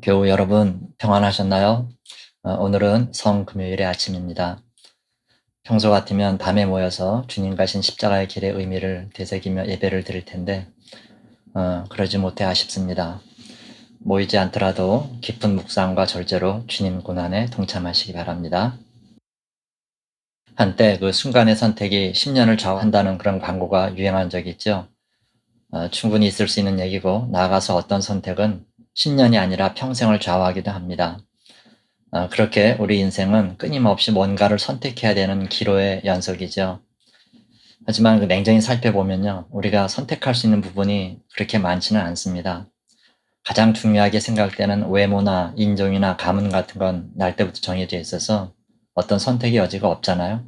교우 여러분 평안하셨나요? 오늘은 성금요일의 아침입니다. 평소 같으면 밤에 모여서 주님 가신 십자가의 길의 의미를 되새기며 예배를 드릴 텐데 그러지 못해 아쉽습니다. 모이지 않더라도 깊은 묵상과 절제로 주님 고난에 동참하시기 바랍니다. 한때 그 순간의 선택이 10년을 좌우한다는 그런 광고가 유행한 적이 있죠. 충분히 있을 수 있는 얘기고 나아가서 어떤 선택은 10년이 아니라 평생을 좌우하기도 합니다. 그렇게 우리 인생은 끊임없이 뭔가를 선택해야 되는 기로의 연속이죠. 하지만 냉정히 살펴보면요, 우리가 선택할 수 있는 부분이 그렇게 많지는 않습니다. 가장 중요하게 생각되는 외모나 인종이나 가문 같은 건 날 때부터 정해져 있어서 어떤 선택의 여지가 없잖아요.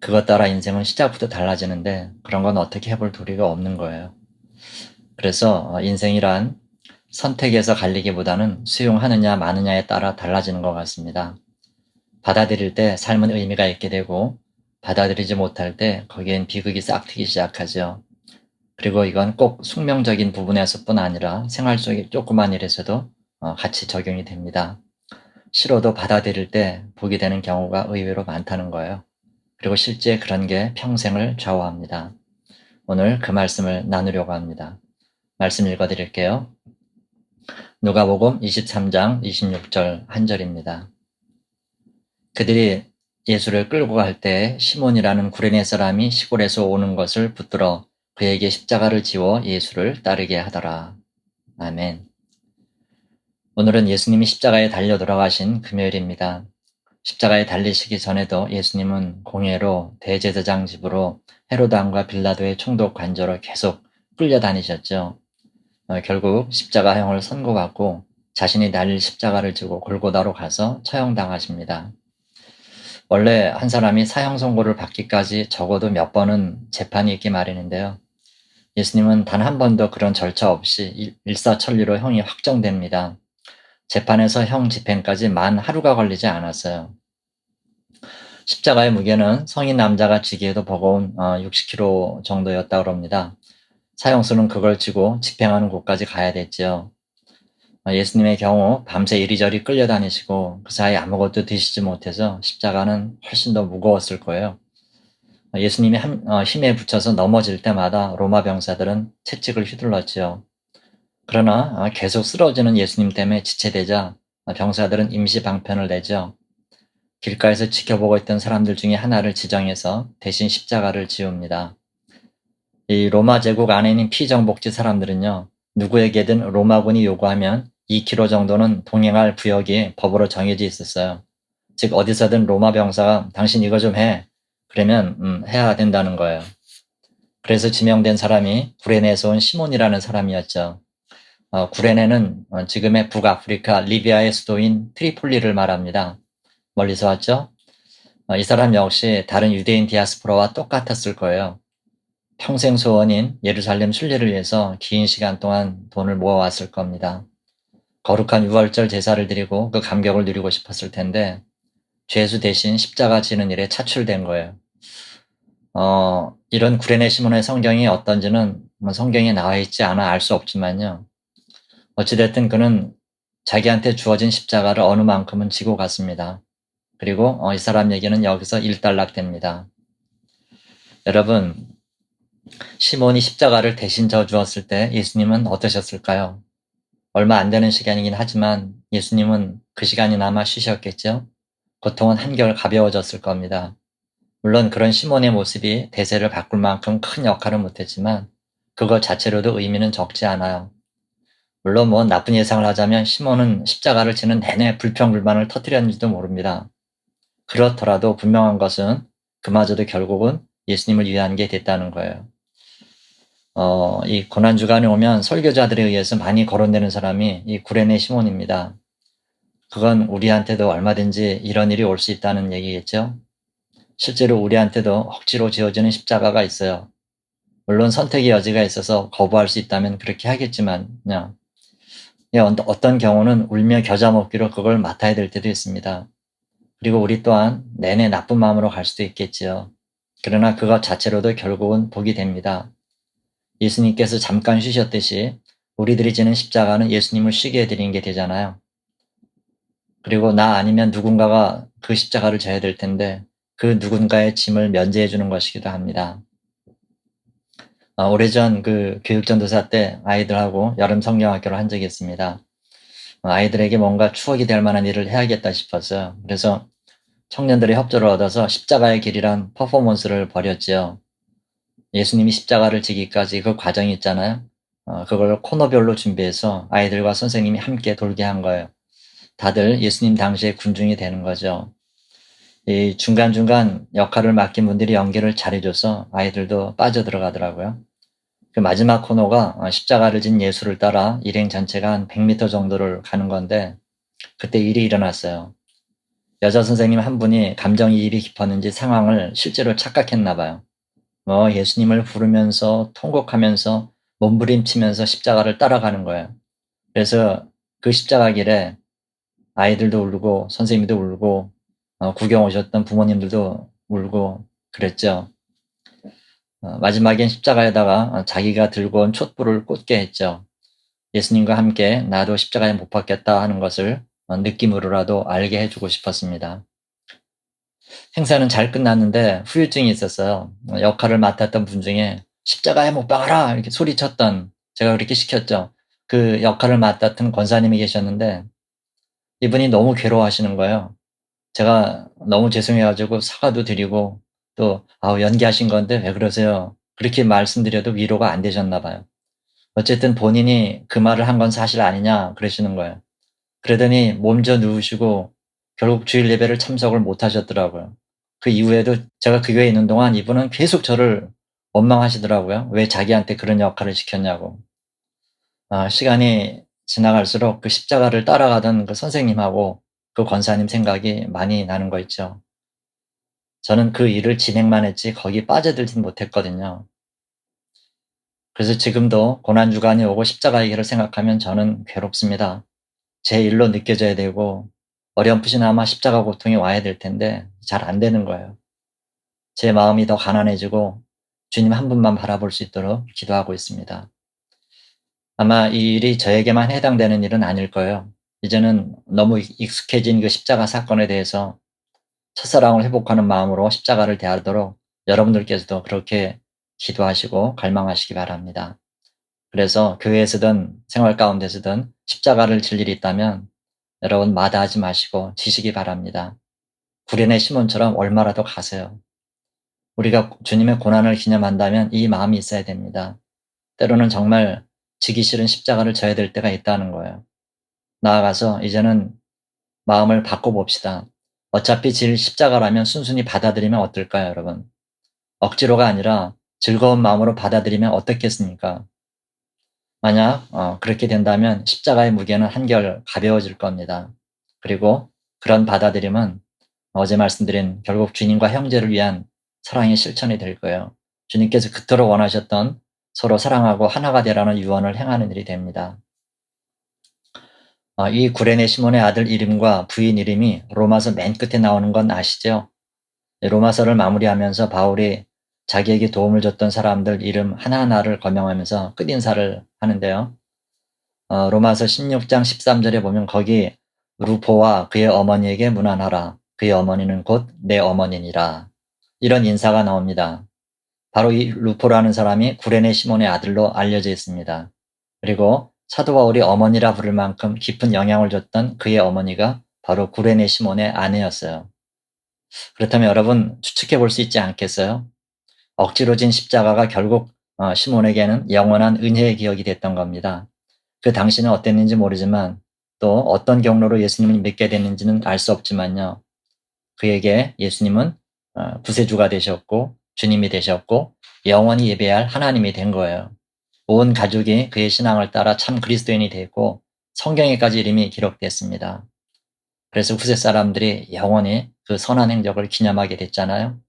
그것 따라 인생은 시작부터 달라지는데 그런 건 어떻게 해볼 도리가 없는 거예요. 그래서 인생이란 선택에서 갈리기보다는 수용하느냐 마느냐에 따라 달라지는 것 같습니다. 받아들일 때 삶은 의미가 있게 되고 받아들이지 못할 때 거기엔 비극이 싹 트기 시작하죠. 그리고 이건 꼭 숙명적인 부분에서뿐 아니라 생활 속의 조그만 일에서도 같이 적용이 됩니다. 싫어도 받아들일 때 복이 되는 경우가 의외로 많다는 거예요. 그리고 실제 그런 게 평생을 좌우합니다. 오늘 그 말씀을 나누려고 합니다. 말씀 읽어드릴게요. 누가복음 23장 26절 한 절입니다. 그들이 예수를 끌고 갈 때 시몬이라는 구레네 사람이 시골에서 오는 것을 붙들어 그에게 십자가를 지워 예수를 따르게 하더라. 아멘. 오늘은 예수님이 십자가에 달려 돌아가신 금요일입니다. 십자가에 달리시기 전에도 예수님은 공회로 대제사장 집으로 헤로드 왕과 빌라도의 총독 관저로 계속 끌려다니셨죠. 결국 십자가형을 선고받고 자신이 달릴 십자가를 지고 골고다로 가서 처형당하십니다. 원래 한 사람이 사형 선고를 받기까지 적어도 몇 번은 재판이 있기 마련인데요. 예수님은 단 한 번도 그런 절차 없이 일사천리로 형이 확정됩니다. 재판에서 형 집행까지 만 하루가 걸리지 않았어요. 십자가의 무게는 성인 남자가 지기에도 버거운 60kg 정도였다고 합니다. 사형수는 그걸 지고 집행하는 곳까지 가야 됐지요. 예수님의 경우 밤새 이리저리 끌려다니시고 그 사이 아무것도 드시지 못해서 십자가는 훨씬 더 무거웠을 거예요. 예수님이 힘에 부쳐서 넘어질 때마다 로마 병사들은 채찍을 휘둘렀지요. 그러나 계속 쓰러지는 예수님 때문에 지체되자 병사들은 임시 방편을 내죠. 길가에서 지켜보고 있던 사람들 중에 하나를 지정해서 대신 십자가를 지웁니다. 이 로마 제국 안에 있는 피정복지 사람들은요, 누구에게든 로마군이 요구하면 2km 정도는 동행할 구역이 법으로 정해져 있었어요. 즉 어디서든 로마 병사가 당신 이거 좀 해. 그러면 해야 된다는 거예요. 그래서 지명된 사람이 구레네에서 온 시몬이라는 사람이었죠. 구레네는 지금의 북아프리카 리비아의 수도인 트리폴리를 말합니다. 멀리서 왔죠? 이 사람 역시 다른 유대인 디아스포라와 똑같았을 거예요. 평생 소원인 예루살렘 순례를 위해서 긴 시간 동안 돈을 모아왔을 겁니다. 거룩한 유월절 제사를 드리고 그 감격을 누리고 싶었을 텐데 죄수 대신 십자가 지는 일에 차출된 거예요. 이런 구레네 시몬의 성경이 어떤지는 성경에 나와 있지 않아 알 수 없지만요. 어찌됐든 그는 자기한테 주어진 십자가를 어느 만큼은 지고 갔습니다. 그리고 이 사람 얘기는 여기서 일단락됩니다. 여러분, 시몬이 십자가를 대신 져 주었을 때 예수님은 어떠셨을까요? 얼마 안 되는 시간이긴 하지만 예수님은 그 시간이나마 쉬셨겠죠? 고통은 한결 가벼워졌을 겁니다. 물론 그런 시몬의 모습이 대세를 바꿀 만큼 큰 역할은 못했지만 그것 자체로도 의미는 적지 않아요. 물론 나쁜 예상을 하자면 시몬은 십자가를 지는 내내 불평불만을 터뜨렸는지도 모릅니다. 그렇더라도 분명한 것은 그마저도 결국은 예수님을 위한 게 됐다는 거예요. 이 고난주간에 오면 설교자들에 의해서 많이 거론되는 사람이 이 구레네 시몬입니다. 그건 우리한테도 얼마든지 이런 일이 올 수 있다는 얘기겠죠? 실제로 우리한테도 억지로 지어지는 십자가가 있어요. 물론 선택의 여지가 있어서 거부할 수 있다면 그렇게 하겠지만요. 어떤 경우는 울며 겨자 먹기로 그걸 맡아야 될 때도 있습니다. 그리고 우리 또한 내내 나쁜 마음으로 갈 수도 있겠지요. 그러나 그것 자체로도 결국은 복이 됩니다. 예수님께서 잠깐 쉬셨듯이 우리들이 지는 십자가는 예수님을 쉬게 해드리는 게 되잖아요. 그리고 나 아니면 누군가가 그 십자가를 져야 될 텐데 그 누군가의 짐을 면제해 주는 것이기도 합니다. 오래전 그 교육전도사 때 아이들하고 여름 성경학교를 한 적이 있습니다. 아이들에게 뭔가 추억이 될 만한 일을 해야겠다 싶었어요. 그래서 청년들의 협조를 얻어서 십자가의 길이란 퍼포먼스를 벌였지요. 예수님이 십자가를 지기까지 그 과정이 있잖아요. 그걸 코너별로 준비해서 아이들과 선생님이 함께 돌게 한 거예요. 다들 예수님 당시의 군중이 되는 거죠. 이 중간중간 역할을 맡긴 분들이 연기를 잘해줘서 아이들도 빠져들어가더라고요. 그 마지막 코너가 십자가를 진 예수를 따라 일행 전체가 한 100m 정도를 가는 건데 그때 일이 일어났어요. 여자 선생님 한 분이 감정이입이 깊었는지 상황을 실제로 착각했나 봐요. 예수님을 부르면서 통곡하면서 몸부림치면서 십자가를 따라가는 거예요. 그래서 그 십자가 길에 아이들도 울고 선생님도 울고 구경 오셨던 부모님들도 울고 그랬죠. 마지막엔 십자가에다가 자기가 들고 온 촛불을 꽂게 했죠. 예수님과 함께 나도 십자가에 못 박겠다 하는 것을 느낌으로라도 알게 해주고 싶었습니다. 행사는 잘 끝났는데 후유증이 있었어요. 역할을 맡았던 분 중에 십자가에 못 박아라 이렇게 소리쳤던 제가 그렇게 시켰죠. 그 역할을 맡았던 권사님이 계셨는데 이분이 너무 괴로워하시는 거예요. 제가 너무 죄송해가지고 사과도 드리고 또 연기하신 건데 왜 그러세요? 그렇게 말씀드려도 위로가 안 되셨나 봐요. 어쨌든 본인이 그 말을 한 건 사실 아니냐 그러시는 거예요. 그러더니 몸져 누우시고 결국 주일 예배를 참석을 못 하셨더라고요. 그 이후에도 제가 그 교회에 있는 동안 이분은 계속 저를 원망하시더라고요. 왜 자기한테 그런 역할을 시켰냐고. 시간이 지나갈수록 그 십자가를 따라가던 그 선생님하고 그 권사님 생각이 많이 나는 거 있죠. 저는 그 일을 진행만 했지 거기 빠져들진 못했거든요. 그래서 지금도 고난주간이 오고 십자가의 길을 생각하면 저는 괴롭습니다. 제 일로 느껴져야 되고 어렴풋이나마 십자가 고통이 와야 될 텐데 잘 안 되는 거예요. 제 마음이 더 가난해지고 주님 한 분만 바라볼 수 있도록 기도하고 있습니다. 아마 이 일이 저에게만 해당되는 일은 아닐 거예요. 이제는 너무 익숙해진 그 십자가 사건에 대해서 첫사랑을 회복하는 마음으로 십자가를 대하도록 여러분들께서도 그렇게 기도하시고 갈망하시기 바랍니다. 그래서 교회에서든 생활 가운데서든 십자가를 질 일이 있다면 여러분 마다하지 마시고 지시기 바랍니다. 구련의 시몬처럼 얼마라도 가세요. 우리가 주님의 고난을 기념한다면 이 마음이 있어야 됩니다. 때로는 정말 지기 싫은 십자가를 져야 될 때가 있다는 거예요. 나아가서 이제는 마음을 바꿔봅시다. 어차피 질 십자가라면 순순히 받아들이면 어떨까요, 여러분? 억지로가 아니라 즐거운 마음으로 받아들이면 어떻겠습니까? 만약 그렇게 된다면 십자가의 무게는 한결 가벼워질 겁니다. 그리고 그런 받아들임은 어제 말씀드린 결국 주님과 형제를 위한 사랑의 실천이 될 거예요. 주님께서 그토록 원하셨던 서로 사랑하고 하나가 되라는 유언을 행하는 일이 됩니다. 이 구레네 시몬의 아들 이름과 부인 이름이 로마서 맨 끝에 나오는 건 아시죠? 로마서를 마무리하면서 바울이 자기에게 도움을 줬던 사람들 이름 하나하나를 거명하면서 끝인사를 하는데요. 로마서 16장 13절에 보면 거기 루포와 그의 어머니에게 문안하라. 그의 어머니는 곧 내 어머니니라. 이런 인사가 나옵니다. 바로 이 루포라는 사람이 구레네 시몬의 아들로 알려져 있습니다. 그리고 사도 바울이 어머니라 부를 만큼 깊은 영향을 줬던 그의 어머니가 바로 구레네 시몬의 아내였어요. 그렇다면 여러분 추측해 볼 수 있지 않겠어요? 억지로 진 십자가가 결국 시몬에게는 영원한 은혜의 기억이 됐던 겁니다. 그 당시는 어땠는지 모르지만 또 어떤 경로로 예수님을 믿게 됐는지는 알 수 없지만요. 그에게 예수님은 구세주가 되셨고 주님이 되셨고 영원히 예배할 하나님이 된 거예요. 온 가족이 그의 신앙을 따라 참 그리스도인이 됐고 성경에까지 이름이 기록됐습니다. 그래서 후세 사람들이 영원히 그 선한 행적을 기념하게 됐잖아요.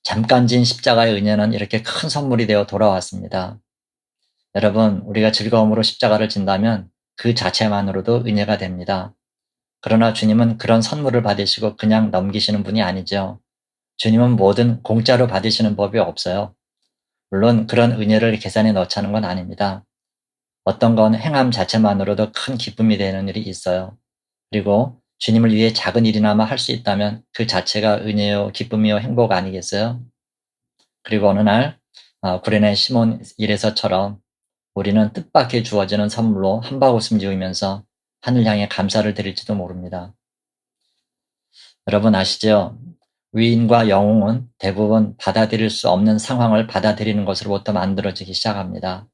잠깐 진 십자가의 은혜는 이렇게 큰 선물이 되어 돌아왔습니다. 여러분, 우리가 즐거움으로 십자가를 진다면 그 자체만으로도 은혜가 됩니다. 그러나 주님은 그런 선물을 받으시고 그냥 넘기시는 분이 아니죠. 주님은 뭐든 공짜로 받으시는 법이 없어요. 물론 그런 은혜를 계산에 넣자는 건 아닙니다. 어떤 건 행함 자체만으로도 큰 기쁨이 되는 일이 있어요. 그리고 주님을 위해 작은 일이나마 할 수 있다면 그 자체가 은혜요, 기쁨이요, 행복 아니겠어요? 그리고 어느 날 구레네 시몬 일에서처럼 우리는 뜻밖의 주어지는 선물로 한바구음 지으면서 하늘 향해 감사를 드릴지도 모릅니다. 여러분 아시죠? 위인과 영웅은 대부분 받아들일 수 없는 상황을 받아들이는 것으로부터 만들어지기 시작합니다.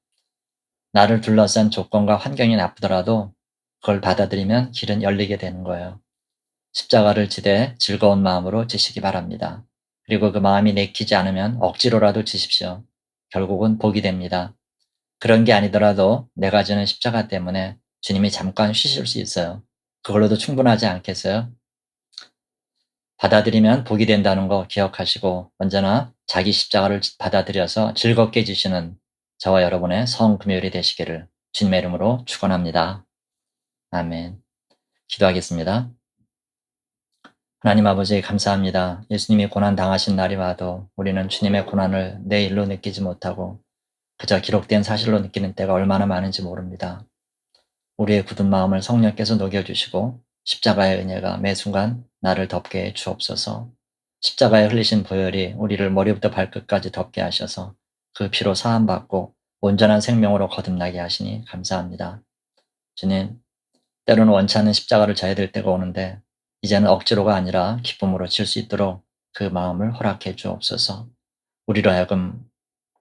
나를 둘러싼 조건과 환경이 나쁘더라도 그걸 받아들이면 길은 열리게 되는 거예요. 십자가를 지되 즐거운 마음으로 지시기 바랍니다. 그리고 그 마음이 내키지 않으면 억지로라도 지십시오. 결국은 복이 됩니다. 그런 게 아니더라도 내가 지는 십자가 때문에 주님이 잠깐 쉬실 수 있어요. 그걸로도 충분하지 않겠어요? 받아들이면 복이 된다는 거 기억하시고 언제나 자기 십자가를 받아들여서 즐겁게 지시는 저와 여러분의 성금요일이 되시기를 주님의 이름으로 축원합니다. 아멘. 기도하겠습니다. 하나님 아버지 감사합니다. 예수님이 고난 당하신 날이 와도 우리는 주님의 고난을 내 일로 느끼지 못하고 그저 기록된 사실로 느끼는 때가 얼마나 많은지 모릅니다. 우리의 굳은 마음을 성령께서 녹여주시고 십자가의 은혜가 매 순간 나를 덮게 해 주옵소서. 십자가에 흘리신 보혈이 우리를 머리부터 발끝까지 덮게 하셔서 그 피로 사함받고 온전한 생명으로 거듭나게 하시니 감사합니다. 주님, 때로는 원치 않는 십자가를 져야 될 때가 오는데 이제는 억지로가 아니라 기쁨으로 질 수 있도록 그 마음을 허락해 주옵소서. 우리로 하여금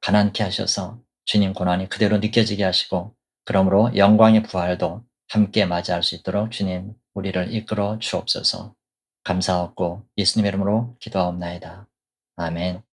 가난케 하셔서 주님 고난이 그대로 느껴지게 하시고 그러므로 영광의 부활도 함께 맞이할 수 있도록 주님 우리를 이끌어 주옵소서. 감사하고 예수님의 이름으로 기도하옵나이다. 아멘.